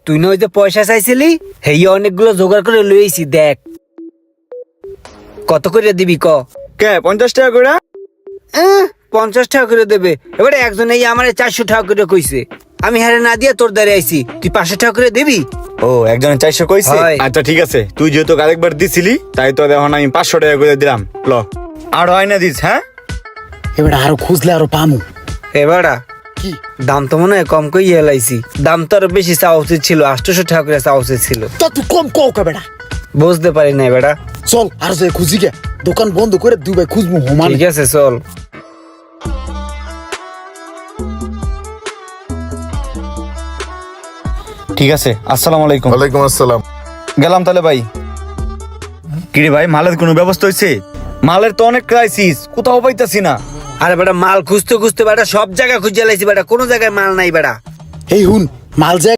তুই না ওই যে পয়সা চাইছিলি হেই অনেকগুলো জোগাড় করে লইছি, দেখ কত করে দিবি ক। কে 50 টাকা করে? 50 টাকা করে দেবে। এবারে একজন এই আমার 400 টাকা করে কইছে, আমি হারে না দিয়ে তোর দ্বারে আইছি, তুই 500 টাকা করে দিবি। ও একজনে 400 কইছে। হয়। আচ্ছা ঠিক আছে, তুই যেহেতু আরেকবার দিছিলি তাই তো এখন আমি 500 টাকা করে দিলাম। ল আর হয় না দিস। হ্যাঁ এবার আরো খুঁজলে আরো পামু। এবারা কি দাম তো মনে হয় কম কই এলাইছি, দাম তো আরো বেশি চাওয়া উচিত ছিল, 800 টাকা করে চাওয়া উচিত ছিল। তা তুই কম কও কে বেটা? বুঝতে পারি না বেটা। চল আর যে খুঁজি গে, দোকান বন্ধ করে দুই ভাই খুঁজবো হোমান। ঠিক আছে চল। ঠিক আছে, আসসালামু আলাইকুম। ওয়ালাইকুম আসসালাম। গেলাম তাহলে ভাই। কিরে ভাই, মালের কোনো ব্যবস্থা হয়েছে? মালের তো অনেক ক্রাইসিস, কোথাও পাইতাছি না। আরে বেটা মাল খুঁজতে খুঁজতে বেটা সব জায়গায় খুঁজে লাইছি বেটা, কোনো জায়গায় মাল নাই বেটা। এই হুন, মাল যে